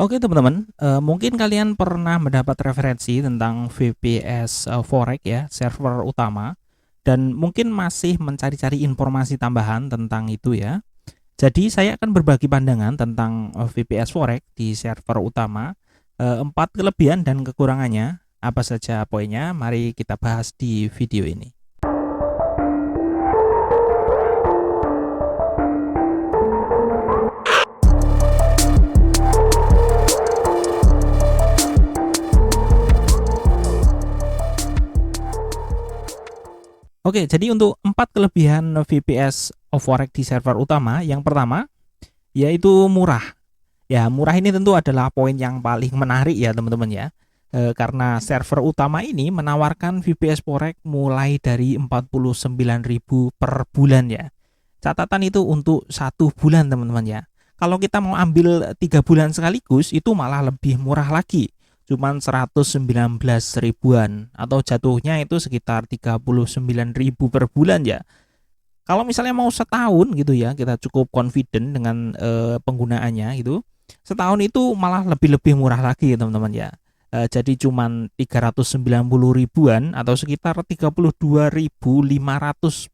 Oke teman-teman, mungkin kalian pernah mendapat referensi tentang VPS Forex ya, server utama, dan mungkin masih mencari-cari informasi tambahan tentang itu ya. Jadi saya akan berbagi pandangan tentang VPS Forex di server utama, 4 kelebihan dan kekurangannya. Apa saja poinnya? Mari kita bahas di video ini. Oke, jadi untuk 4 kelebihan VPS Forex di server utama, yang pertama yaitu murah. Ya, murah ini tentu adalah poin yang paling menarik ya teman-teman ya. Karena server utama ini menawarkan VPS Forex mulai dari 49.000 per bulan ya. Catatan itu untuk 1 bulan teman-teman ya. Kalau kita mau ambil 3 bulan sekaligus itu malah lebih murah lagi. Cuman 119 ribuan atau jatuhnya itu sekitar 39.000 per bulan ya. Kalau misalnya mau setahun gitu ya, kita cukup confident dengan penggunaannya gitu. Setahun itu malah lebih-lebih murah lagi teman-teman ya. Jadi cuman 390 ribuan atau sekitar 32.500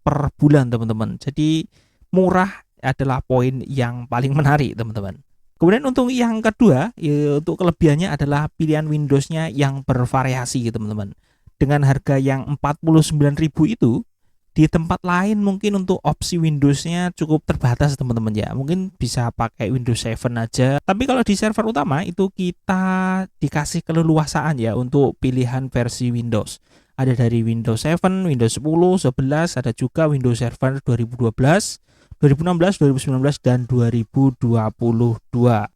per bulan teman-teman. Jadi murah adalah poin yang paling menarik teman-teman. Kemudian untuk yang kedua, ya, untuk kelebihannya adalah pilihan Windows-nya yang bervariasi teman-teman. Dengan harga yang 49.000 itu, di tempat lain mungkin untuk opsi Windows-nya cukup terbatas teman-teman ya. Mungkin bisa pakai Windows 7 aja. Tapi kalau di server utama itu kita dikasih keleluasaan ya untuk pilihan versi Windows. Ada dari Windows 7, Windows 10, 11, ada juga Windows Server 2012, 2016, 2019, dan 2022.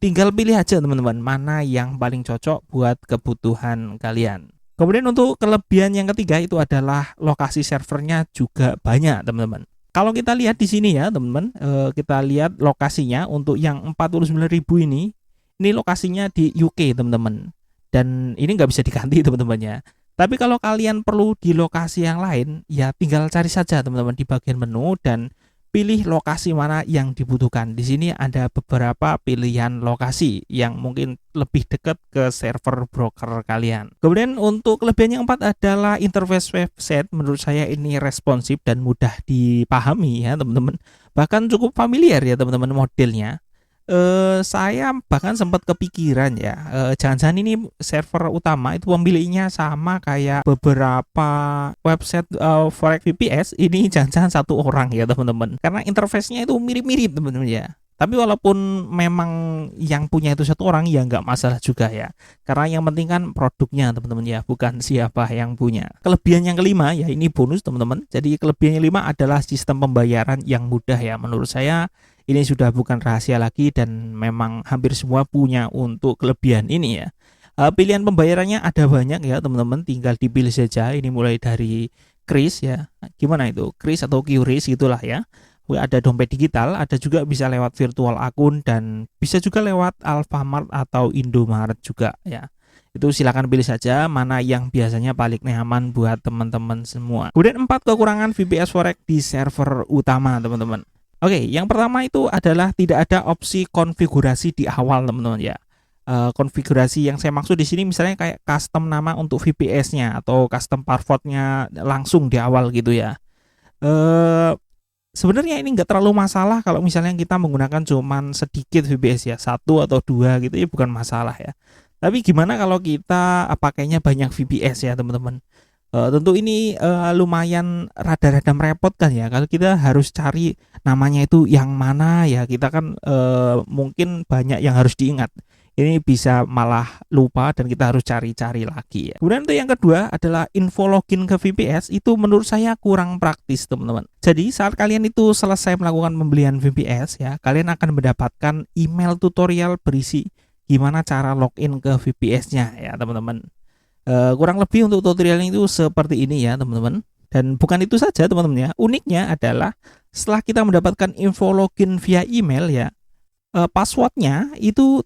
Tinggal pilih aja teman-teman mana yang paling cocok buat kebutuhan kalian. Kemudian untuk kelebihan yang ketiga itu adalah lokasi servernya juga banyak teman-teman. Kalau kita lihat di sini ya teman-teman, kita lihat lokasinya untuk yang 49.000 ini lokasinya di UK teman-teman. Dan ini nggak bisa diganti teman-teman ya. Tapi kalau kalian perlu di lokasi yang lain, ya tinggal cari saja teman-teman di bagian menu dan pilih lokasi mana yang dibutuhkan. Di sini ada beberapa pilihan lokasi yang mungkin lebih dekat ke server broker kalian. Kemudian untuk kelebihan yang keempat adalah interface website. Menurut saya ini responsif dan mudah dipahami ya teman-teman. Bahkan cukup familiar ya teman-teman modelnya. Saya bahkan sempat kepikiran ya, jangan-jangan ini server utama itu pemiliknya sama kayak beberapa website Forex VPS, ini jangan-jangan satu orang ya teman-teman, karena interface-nya itu mirip-mirip teman-teman ya. Tapi walaupun memang yang punya itu satu orang ya nggak masalah juga ya, karena yang penting kan produknya teman-teman ya, bukan siapa yang punya. Kelebihan yang kelima ya ini bonus teman-teman. Jadi kelebihan yang kelima adalah sistem pembayaran yang mudah ya. Menurut saya ini sudah bukan rahasia lagi dan memang hampir semua punya untuk kelebihan ini ya. Pilihan pembayarannya ada banyak ya teman-teman, tinggal dipilih saja. Ini mulai dari Kris ya, gimana itu, Kris atau QRIS gitulah ya. Ada dompet digital, ada juga bisa lewat virtual akun, dan bisa juga lewat Alfamart atau Indomaret juga ya. Itu silakan pilih saja mana yang biasanya paling nyaman buat teman-teman semua. Kemudian 4 kekurangan VPS Forex di server utama teman-teman. Oke, yang pertama itu adalah tidak ada opsi konfigurasi di awal teman-teman ya. Konfigurasi yang saya maksud di sini misalnya kayak custom nama untuk VPS-nya atau custom password-nya langsung di awal gitu ya. Sebenarnya ini nggak terlalu masalah kalau misalnya kita menggunakan cuman sedikit VPS ya, 1 atau 2 gitu ya, bukan masalah ya. Tapi gimana kalau kita pakainya banyak VPS ya teman-teman? Tentu ini lumayan rada-rada merepotkan ya kalau kita harus cari namanya itu yang mana ya. Kita kan mungkin banyak yang harus diingat. Ini bisa malah lupa dan kita harus cari-cari lagi ya. Kemudian untuk yang kedua adalah info login ke VPS, itu menurut saya kurang praktis teman-teman. Jadi saat kalian itu selesai melakukan pembelian VPS ya, kalian akan mendapatkan email tutorial berisi gimana cara login ke VPS-nya ya teman-teman. Kurang lebih untuk tutorialnya itu seperti ini ya teman-teman. Dan bukan itu saja teman-teman ya, uniknya adalah setelah kita mendapatkan info login via email ya, passwordnya itu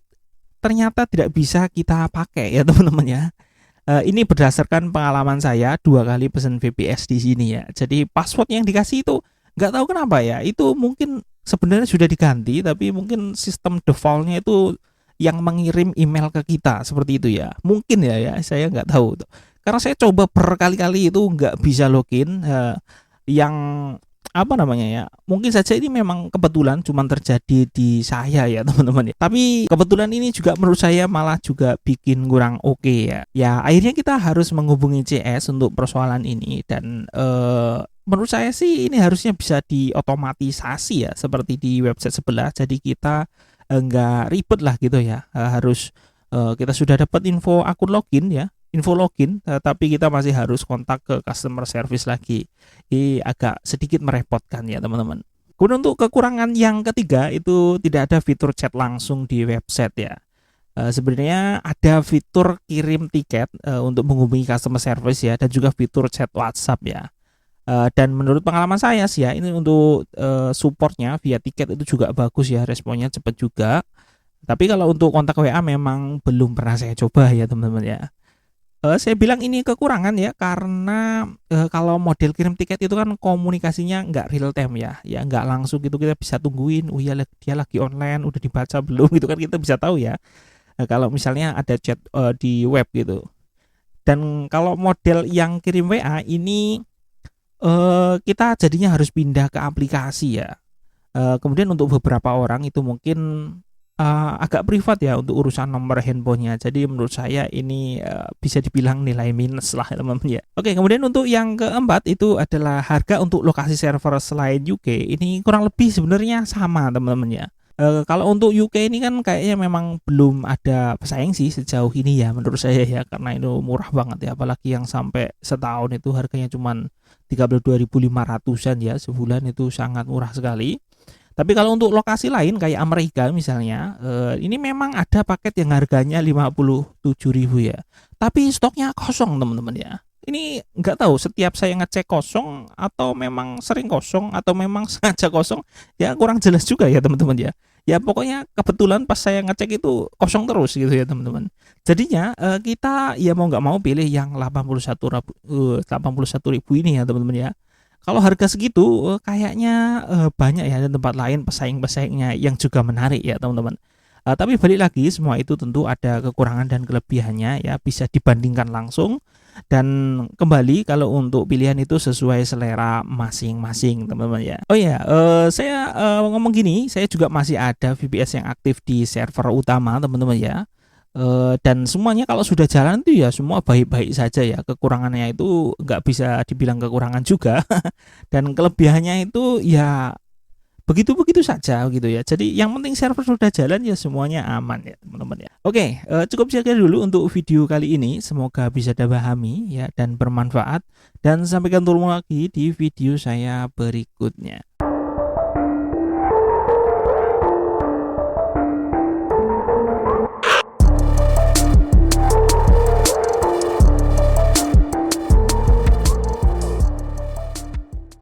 ternyata tidak bisa kita pakai ya teman-teman ya. Ini berdasarkan pengalaman saya 2 kali pesan VPS di sini ya. Jadi password yang dikasih itu nggak tahu kenapa ya, itu mungkin sebenarnya sudah diganti tapi mungkin sistem defaultnya itu yang mengirim email ke kita seperti itu ya. Mungkin ya, saya nggak tahu tuh. Karena saya coba berkali-kali itu nggak bisa login. Yang apa namanya ya? Mungkin saja ini memang kebetulan cuma terjadi di saya ya teman-teman ya. Tapi kebetulan ini juga menurut saya malah juga bikin kurang oke ya. Ya akhirnya kita harus menghubungi CS untuk persoalan ini dan menurut saya sih ini harusnya bisa diotomatisasi ya seperti di website sebelah. Jadi kita nggak ribet lah gitu ya. Harus kita sudah dapat info akun login ya, info login, tapi kita masih harus kontak ke customer service lagi. Ini agak sedikit merepotkan ya teman-teman. Kemudian untuk kekurangan yang ketiga itu tidak ada fitur chat langsung di website ya. Sebenarnya ada fitur kirim tiket untuk menghubungi customer service ya, dan juga fitur chat WhatsApp ya. Dan menurut pengalaman saya sih ya, ini untuk supportnya via tiket itu juga bagus ya, responnya cepat juga. Tapi kalau untuk kontak WA memang belum pernah saya coba ya teman-teman ya. Saya bilang ini kekurangan ya karena kalau model kirim tiket itu kan komunikasinya nggak real time ya nggak langsung gitu, kita bisa tungguin, oh iya dia lagi online, udah dibaca belum gitu kan, kita bisa tahu ya. Kalau misalnya ada chat di web gitu. Dan kalau model yang kirim WA ini kita jadinya harus pindah ke aplikasi ya. Kemudian untuk beberapa orang itu mungkin agak privat ya untuk urusan nomor handphonenya. Jadi menurut saya ini bisa dibilang nilai minus lah teman-teman ya. Oke, kemudian untuk yang keempat itu adalah harga untuk lokasi server selain UK. Ini kurang lebih sebenarnya sama teman-teman ya. Kalau untuk UK ini kan kayaknya memang belum ada pesaing sih sejauh ini ya menurut saya ya, karena itu murah banget ya, apalagi yang sampai setahun itu harganya cuman 32.500-an ya sebulan, itu sangat murah sekali. Tapi kalau untuk lokasi lain kayak Amerika misalnya, ini memang ada paket yang harganya 57.000 ya. Tapi stoknya kosong teman-teman ya. Ini nggak tahu setiap saya ngecek kosong atau memang sering kosong atau memang sengaja kosong, ya kurang jelas juga ya teman-teman ya. Ya pokoknya kebetulan pas saya ngecek itu kosong terus gitu ya teman-teman. Jadinya kita ya mau nggak mau pilih yang 81.000 ini ya teman-teman ya. Kalau harga segitu kayaknya banyak ya di tempat lain pesaing-pesaingnya yang juga menarik ya teman-teman. Tapi balik lagi, semua itu tentu ada kekurangan dan kelebihannya ya, bisa dibandingkan langsung. Dan kembali kalau untuk pilihan itu sesuai selera masing-masing teman-teman ya. Oh ya, saya ngomong gini, saya juga masih ada VPS yang aktif di server utama teman-teman ya. Dan semuanya kalau sudah jalan itu ya semua baik-baik saja ya. Kekurangannya itu nggak bisa dibilang kekurangan juga. Dan kelebihannya itu ya begitu-begitu saja gitu ya. Jadi yang penting server sudah jalan ya semuanya aman ya teman-teman ya. Oke, cukup sekian dulu untuk video kali ini. Semoga bisa dipahami ya dan bermanfaat. Dan sampai ketemu lagi di video saya berikutnya.